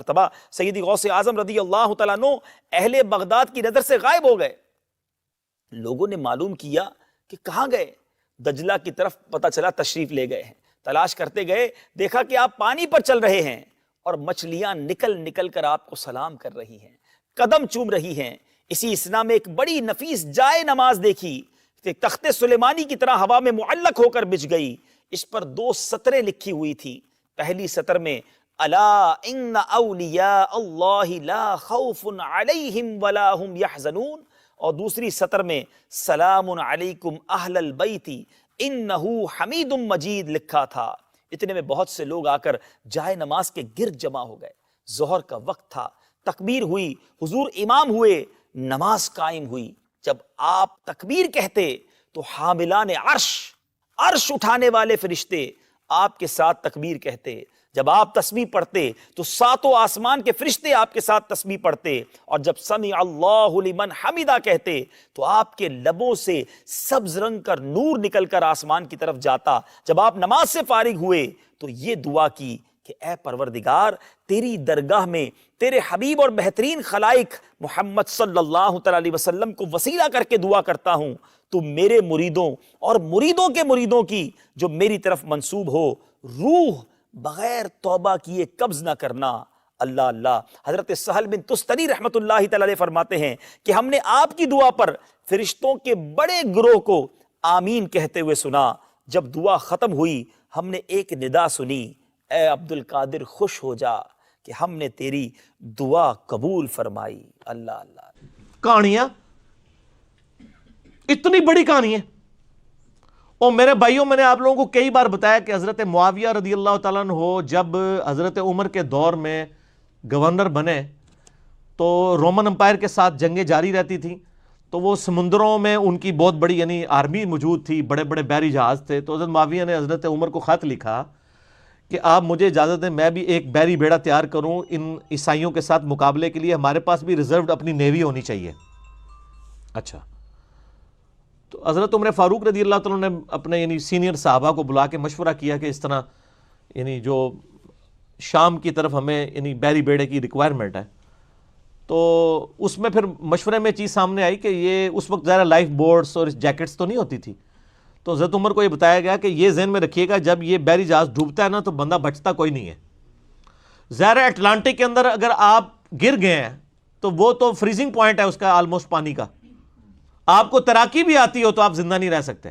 مرتبہ سیدی غوث اعظم رضی اللہ تعالیٰ عنہ اہل بغداد کی نظر سے غائب ہو گئے. لوگوں نے معلوم کیا کہ کہاں گئے. دجلہ کی طرف پتہ چلا تشریف لے گئے ہیں. تلاش کرتے گئے, دیکھا کہ آپ پانی پر چل رہے ہیں اور مچھلیاں نکل نکل کر آپ کو سلام کر رہی ہیں, قدم چوم رہی ہیں. اسی اسنا میں ایک بڑی نفیس جائے نماز دیکھی, تخت سلیمانی کی طرح ہوا میں معلق ہو کر بچھ گئی. اس پر 2 سطریں لکھی ہوئی تھی. پہلی سطر میں الا ان اولیاء اللہ لا خوف علیہم ولا هم يحزنون, اور دوسری سطر میں سلام علیکم اہل البیت انہ حمید مجید لکھا تھا. اتنے میں بہت سے لوگ آ کر جائے نماز کے گرد جمع ہو گئے. ظہر کا وقت تھا, تکبیر ہوئی, حضور امام ہوئے, نماز قائم ہوئی. جب آپ تکبیر کہتے تو حاملان عرش اٹھانے والے فرشتے آپ کے ساتھ تکبیر کہتے. جب آپ تسبیح پڑھتے تو 7 آسمان کے فرشتے آپ کے ساتھ تسبیح پڑھتے. اور جب سمع اللہ لمن حمدہ کہتے تو آپ کے لبوں سے سبز رنگ کا نور نکل کر آسمان کی طرف جاتا. جب آپ نماز سے فارغ ہوئے تو یہ دعا کی کہ اے پروردگار, تیری درگاہ میں تیرے حبیب اور بہترین خلائق محمد صلی اللہ تعالی علیہ وسلم کو وسیلہ کر کے دعا کرتا ہوں, تو میرے مریدوں اور مریدوں کے مریدوں کی جو میری طرف منسوب ہو روح بغیر توبہ کیے قبض نہ کرنا. اللہ اللہ. حضرت سہل بن تستری رحمت اللہ تعالی علیہ فرماتے ہیں کہ ہم نے آپ کی دعا پر فرشتوں کے بڑے گروہ کو آمین کہتے ہوئے سنا. جب دعا ختم ہوئی ہم نے ایک ندا سنی, اے عبد القادر خوش ہو جا کہ ہم نے تیری دعا قبول فرمائی. اللہ اللہ. کہانیاں اتنی بڑی کہانی ہے. اور میرے بھائیوں, میں نے آپ لوگوں کو کئی بار بتایا کہ حضرت معاویہ رضی اللہ تعالیٰ عنہ جب حضرت عمر کے دور میں گورنر بنے تو رومن امپائر کے ساتھ جنگیں جاری رہتی تھیں. تو وہ سمندروں میں ان کی بہت بڑی یعنی آرمی موجود تھی, بڑے بڑے بحری جہاز تھے. تو حضرت معاویہ نے حضرت عمر کو خط لکھا کہ آپ مجھے اجازت دیں, میں بھی ایک بحری بیڑا تیار کروں ان عیسائیوں کے ساتھ مقابلے کے لیے, ہمارے پاس بھی ریزروڈ اپنی نیوی ہونی چاہیے. اچھا, تو حضرت عمر فاروق رضی اللہ تعالیٰ نے اپنے یعنی سینئر صحابہ کو بلا کے مشورہ کیا کہ اس طرح یعنی جو شام کی طرف ہمیں یعنی بحری بیڑے کی ریکوائرمنٹ ہے. تو اس میں پھر مشورے میں چیز سامنے آئی کہ یہ اس وقت ظاہر لائف بورڈز اور جیکٹس تو نہیں ہوتی تھی. تو حضرت عمر کو یہ بتایا گیا کہ یہ ذہن میں رکھیے گا جب یہ بحری جہاز ڈوبتا ہے نا تو بندہ بچتا کوئی نہیں ہے. ظاہر اٹلانٹک کے اندر اگر آپ گر گئے ہیں تو وہ تو فریزنگ پوائنٹ ہے اس کا آلموسٹ پانی کا, آپ کو تیراکی بھی آتی ہو تو آپ زندہ نہیں رہ سکتے.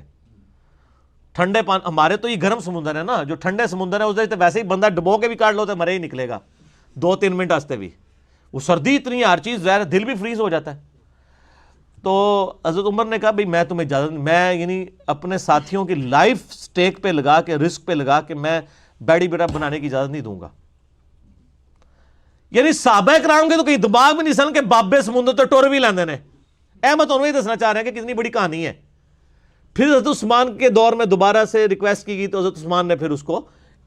ٹھنڈے پانی, ہمارے تو یہ گرم سمندر ہے نا, جو ٹھنڈے سمندر ہے اس ویسے ہی بندہ ڈبو کے بھی کاٹ لو تو مرے ہی نکلے گا 2-3 منٹ واسطے بھی. وہ سردی اتنی ہے, ہر چیز ظاہر دل بھی فریز ہو جاتا ہے. تو حضرت عمر نے کہا بھئی میں تمہیں اجازت, میں یعنی اپنے ساتھیوں کی لائف سٹیک پہ لگا کے, رسک پہ لگا کے میں بیڑی بیڑا بنانے کی اجازت نہیں دوں گا. یعنی صحابہ کرام کے تو کہیں دماغ میں نہیں سن کہ بابے سمندر تو ٹور بھی لیندے نے. احمد انہوں ہی دسنا چاہ رہے ہیں کہ کتنی بڑی کہانی ہے. پھر حضرت عثمان کے دور میں دوبارہ سے ریکویسٹ کی گئی تو حضرت عثمان نے پھر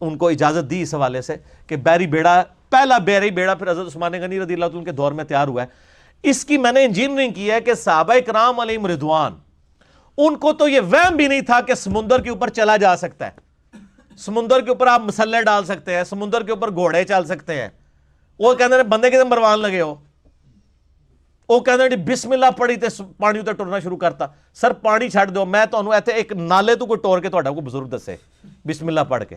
ان کو اجازت دی اس حوالے سے کہ بحری بیڑا, پہلا بحری بیڑا پھر حضرت عثمان غنی رضی اللہ عنہ کے دور میں تیار ہوا ہے. اس کی میں نے انجینئرنگ کی ہے کہ صحابہ کرام علیہم رضوان, ان کو تو یہ وہم بھی نہیں تھا کہ سمندر کے اوپر چلا جا سکتا ہے, سمندر کے اوپر آپ مسلح ڈال سکتے ہیں, سمندر کے اوپر گھوڑے چل سکتے ہیں. وہ کہتے ہیں بندے کے مروان لگے ہو, وہ کہتے ہیں بسم اللہ پڑھی تے پانی تے ٹرنا شروع کرتا. سر پانی چھڈ دو, میں تانوں ایتھے ایک نالے تو کوئی ٹور کے تہاڈا کوئی بزرگ دسے بسم اللہ پڑھ کے.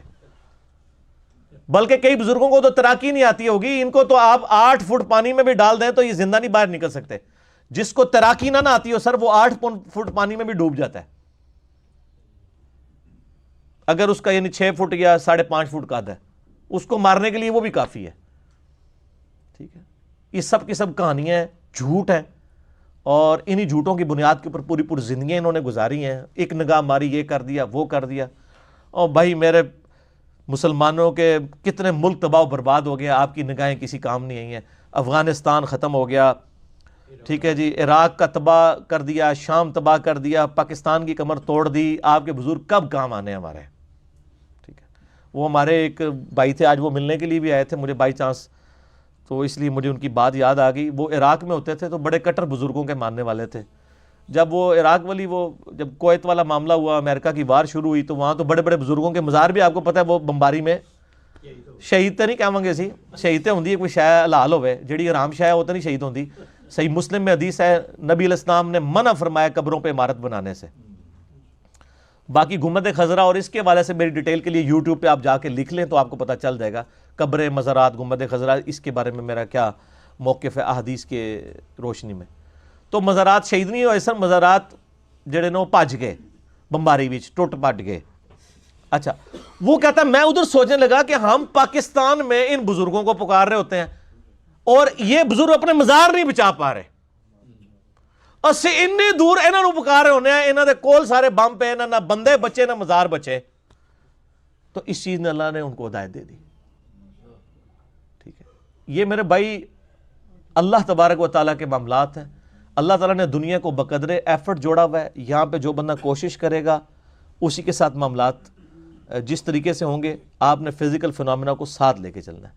بلکہ کئی بزرگوں کو تو تیراکی نہیں آتی ہوگی, ان کو تو آپ 8 فٹ پانی میں بھی ڈال دیں تو یہ زندہ نہیں باہر نکل سکتے. جس کو تیراکی نہ آتی ہو سر, وہ 8 فٹ پانی میں بھی ڈوب جاتا ہے اگر اس کا یعنی 6 فٹ یا 5.5 فٹ قد ہے. اس کو مارنے کے لیے وہ بھی کافی ہے. ٹھیک ہے, یہ سب کی سب کہانیاں ہیں, جھوٹ ہیں, اور انہی جھوٹوں کی بنیاد کے اوپر پوری پوری زندگیاں انہوں نے گزاری ہیں. ایک نگاہ ماری, یہ کر دیا, وہ کر دیا. اور بھائی میرے مسلمانوں کے کتنے ملک تباہ و برباد ہو گیا, آپ کی نگاہیں کسی کام نہیں آئی ہیں. افغانستان ختم ہو گیا, ٹھیک ہے جی, عراق کا تباہ کر دیا, شام تباہ کر دیا, پاکستان کی کمر توڑ دی. آپ کے بزرگ کب کام آنے ہمارے, ٹھیک ہے. وہ ہمارے ایک بھائی تھے, آج وہ ملنے کے لیے بھی آئے تھے مجھے بائی چانس, تو اس لیے مجھے ان کی بات یاد آ گئی. وہ عراق میں ہوتے تھے تو بڑے کٹر بزرگوں کے ماننے والے تھے. جب وہ عراق والی وہ جب کویت والا معاملہ ہوا, امریکہ کی وار شروع ہوئی, تو وہاں تو بڑے بڑے بزرگوں کے مزار بھی آپ کو پتہ ہے وہ بمباری میں ਸ਼ਹੀਦ ਤਾਂ ਨਹੀਂ ਕਹਾਂਗੇ ਅਸੀਂ, ਸ਼ਹੀਦ ਤੇ ਹੁੰਦੀ ਹੈ ਕੋਈ ਸ਼ੈ ਹਲਾਲ ਹੋਵੇ, ਜਿਹੜੀ ਆਰਾਮ ਸ਼ੈ ਉਹ ਤਾਂ نہیں شہید ہوتی. صحیح مسلم میں حدیث ہے نبی علیہ السلام نے منع فرمایا قبروں پہ عمارت بنانے سے. باقی گنبد خضرا اور اس کے حوالے سے میری ڈیٹیل کے لیے یوٹیوب پہ آپ جا کے لکھ لیں تو آپ کو پتہ چل جائے گا قبر مزارات گنبد خضرا اس کے بارے میں میرا کیا موقف ہے احادیث کے روشنی میں. تو مزارات شہید نہیں ہوئے سر, مزارات جڑے نے وہ بھج گئے بمباری وچ, ٹوٹ پٹ گئے. اچھا وہ کہتا ہے میں ادھر سوچنے لگا کہ ہم پاکستان میں ان بزرگوں کو پکار رہے ہوتے ہیں اور یہ بزرگ اپنے مزار نہیں بچا پا رہے, اسے انی دور انہاں نوں پکار رہے ہونے ہیں, انہاں دے کول سارے بم پے, نہ بندے بچے نہ مزار بچے. تو اس چیز نے اللہ نے ان کو ہدایت دے دی. ٹھیک ہے, یہ میرے بھائی اللہ تبارک و تعالیٰ کے معاملات ہیں. اللہ تعالیٰ نے دنیا کو بقدر ایفرٹ جوڑا ہوا ہے. یہاں پہ جو بندہ کوشش کرے گا اسی کے ساتھ معاملات جس طریقے سے ہوں گے, آپ نے فزیکل فنامنا کو ساتھ لے کے چلنا ہے.